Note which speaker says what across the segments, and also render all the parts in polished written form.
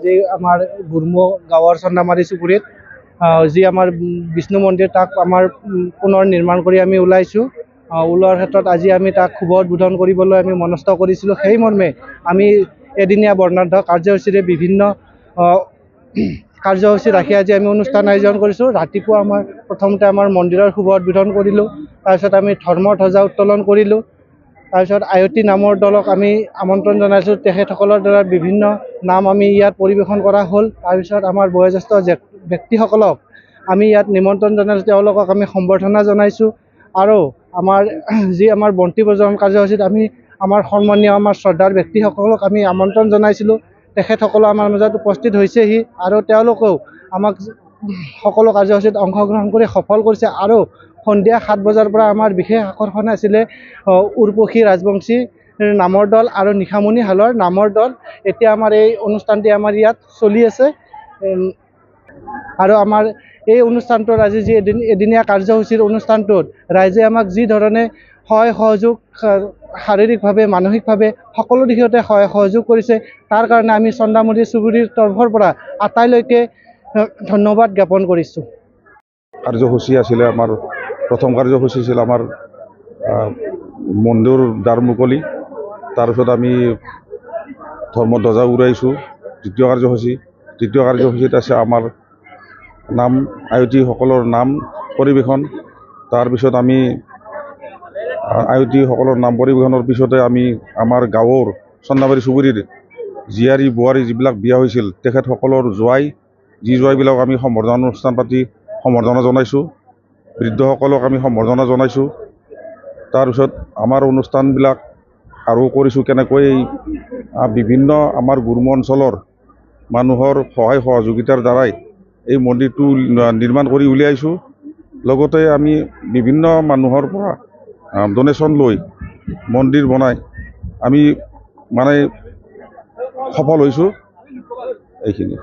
Speaker 1: আজি আমাৰ গুৰমো গাঁৱৰ চন্দামাৰী চুবুৰীত যি আমাৰ বিষ্ণু মন্দিৰ তাক আমাৰ পুনৰ নিৰ্মাণ কৰি আমি ওলাইছোঁ। ওলোৱাৰ ক্ষেত্ৰত আজি আমি তাক শুভ উদ্বোধন কৰিবলৈ আমি মনস্থ কৰিছিলোঁ। সেই মৰ্মে আমি এদিনীয়া বৰ্ণাঢ্য কাৰ্যসূচীৰে বিভিন্ন কাৰ্যসূচী ৰাখি আজি আমি অনুষ্ঠান আয়োজন কৰিছোঁ। ৰাতিপুৱা আমাৰ প্ৰথমতে আমাৰ মন্দিৰৰ শুভ উদ্বোধন কৰিলোঁ। তাৰপিছত আমি ধৰ্মৰ ধ্বজা উত্তোলন কৰিলোঁ। তাৰপিছত আয়তী নামৰ দলক আমি আমন্ত্ৰণ জনাইছোঁ। তেখেতসকলৰ দ্বাৰা বিভিন্ন নাম আমি ইয়াত পৰিৱেশন কৰা হ'ল। তাৰপিছত আমাৰ বয়োজ্যেষ্ঠ ব্যক্তিসকলক আমি ইয়াত নিমন্ত্ৰণ জনাইছোঁ, তেওঁলোকক আমি সম্বৰ্ধনা জনাইছোঁ। আৰু আমাৰ যি আমাৰ বন্তি প্ৰজ্বলন কাৰ্যসূচীত আমি আমাৰ সন্মানীয় আমাৰ শ্ৰদ্ধাৰ ব্যক্তিসকলক আমি আমন্ত্ৰণ জনাইছিলোঁ। তেখেতসকলে আমাৰ মাজত উপস্থিত হৈছেহি আৰু তেওঁলোকেও আমাক সকলো কাৰ্যসূচীত অংশগ্ৰহণ কৰি সফল কৰিছে। আৰু সন্ধিয়া 7 বজাৰ পৰা আমাৰ বিশেষ আকৰ্ষণ আছিলে উৰ্পশী ৰাজবংশী নামৰ দল আৰু নিশামণি হালৰ নামৰ দল। এতিয়া আমাৰ এই অনুষ্ঠানটি আমাৰ ইয়াত চলি আছে। আৰু আমাৰ এই অনুষ্ঠানটোৰ আজি যি এদিনীয়া কাৰ্যসূচীৰ অনুষ্ঠানটোত ৰাইজে আমাক যি ধৰণে সহায় সহযোগ শাৰীৰিকভাৱে মানসিকভাৱে সকলো দিশতে সহায় সহযোগ কৰিছে, তাৰ কাৰণে আমি চন্দামাৰী চুবুৰীৰ তৰফৰ পৰা আটাইলৈকে ধন্যবাদ জ্ঞাপন কৰিছোঁ।
Speaker 2: কাৰ্যসূচী আছিলে আমাৰ প্ৰথম কাৰ্যসূচী আছিল আমাৰ মন্দিৰ দ্বাৰ মুকলি। তাৰপিছত আমি ধৰ্মধ্বজা উৰাইছোঁ। দ্বিতীয় কাৰ্যসূচীত আছে আমাৰ নাম আয়তীসকলৰ নাম পৰিৱেশন। তাৰপিছত আমি আয়তীসকলৰ নাম পৰিৱেশনৰ পিছতে আমি আমাৰ গাঁৱৰ চন্দামাৰী চুবুৰীৰ জীয়াৰী বোৱাৰী যিবিলাক বিয়া হৈছিল তেখেতসকলৰ জোৱাইবিলাকক আমি সম্বৰ্ধনা অনুষ্ঠান পাতি সম্বৰ্ধনা জনাইছোঁ। বৃদ্ধসকলক আমি সম্বৰ্ধনা জনাইছোঁ। তাৰপিছত আমাৰ অনুষ্ঠানবিলাক আৰু কৰিছোঁ কেনেকৈ বিভিন্ন আমাৰ গুৰমো অঞ্চলৰ মানুহৰ সহায় সহযোগিতাৰ দ্বাৰাই এই মন্দিৰটো নিৰ্মাণ কৰি উলিয়াইছোঁ। লগতে আমি বিভিন্ন মানুহৰ পৰা ডনেশ্যন লৈ মন্দিৰ বনাই আমি মানে সফল হৈছোঁ। এইখিনি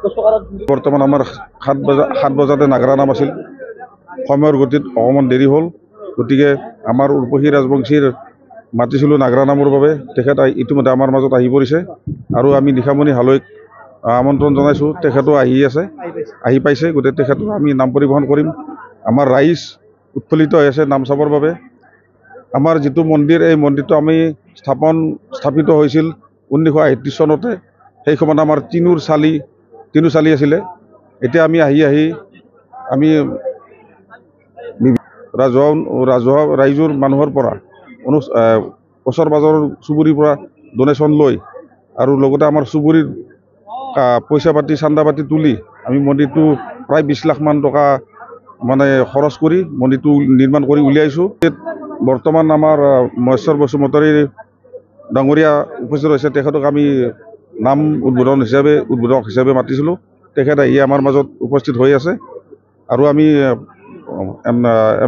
Speaker 2: বৰ্তমান আমাৰ 7 বজাতে নাগৰা নাম আছিল। সময়ৰ গতিত অকণমান দেৰি হ'ল, গতিকে আমাৰ উৰ্পশী ৰাজবংশীৰ মাতিছিলোঁ নাগৰা নামৰ বাবে। তেখেত ইতিমধ্যে আমাৰ মাজত আহি পৰিছে আৰু আমি নিশামণি হালৈক আমন্ত্ৰণ জনাইছোঁ। তেখেতো আহি পাইছে। গতিকে তেখেতক আমি নাম পৰিৱেশন কৰিম। আমাৰ ৰাইজ উৎফুল্লিত হৈ আছে নাম চাবৰ বাবে। আমাৰ যিটো মন্দিৰ, এই মন্দিৰটো আমি স্থাপিত হৈছিল 1938 চনতে। সেই সময়ত আমাৰ টিনুৰ চালি আছিলে। এতিয়া আমি আহি আমি ৰাজহুৱা ৰাইজৰ মানুহৰ পৰা ওচৰ পাজৰৰ চুবুৰীৰ পৰা ডনেশ্যন লৈ আৰু লগতে আমাৰ চুবুৰীৰ পইচা পাতি চান্দা পাতি তুলি আমি মন্দিৰটো প্ৰায় 20 লাখ মান টকা মানে খৰচ কৰি মন্দিৰটো নিৰ্মাণ কৰি উলিয়াইছোঁ। বৰ্তমান আমাৰ মহেশ্বৰ বসুমতাৰী ডাঙৰীয়া উপস্থিত হৈছে। তেখেতক আমি নাম উদ্বোধক হিচাপে মাতিছিলোঁ। তেখেত আহি আমাৰ মাজত উপস্থিত হৈ আছে। আৰু আমি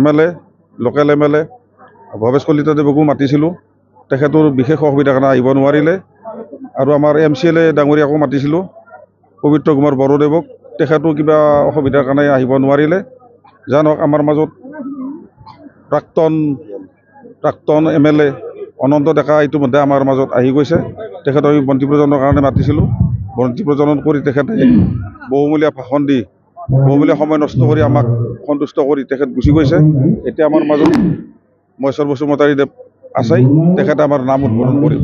Speaker 2: MLA local MLA Bhabesh Kalita দেৱকো মাতিছিলোঁ। তেখেতৰ বিশেষ অসুবিধাৰ কাৰণে আহিব নোৱাৰিলে। আৰু আমাৰ MCLA ডাঙৰীয়াকো মাতিছিলোঁ, পবিত্ৰ কুমাৰ বড়োদেৱক। তেখেতো কিবা অসুবিধাৰ কাৰণে আহিব নোৱাৰিলে। জানক আমাৰ মাজত প্ৰাক্তন MLA অনন্ত ডেকা ইতিমধ্যে আমাৰ মাজত আহি গৈছে। তেখেতক আমি বন্তি প্ৰজনৰ কাৰণে মাতিছিলোঁ। বন্তি প্ৰজ্বলন কৰি তেখেতে বহুমূলীয়া ভাষণ দি বহুমূলীয়া সময় নষ্ট কৰি আমাক সন্তুষ্ট কৰি তেখেত গুচি গৈছে। এতিয়া আমাৰ মাজত মহেশ্বৰ বসুমতাৰী দেৱ আছে। তেখেতে আমাৰ নাম উদ্বোধন কৰিব।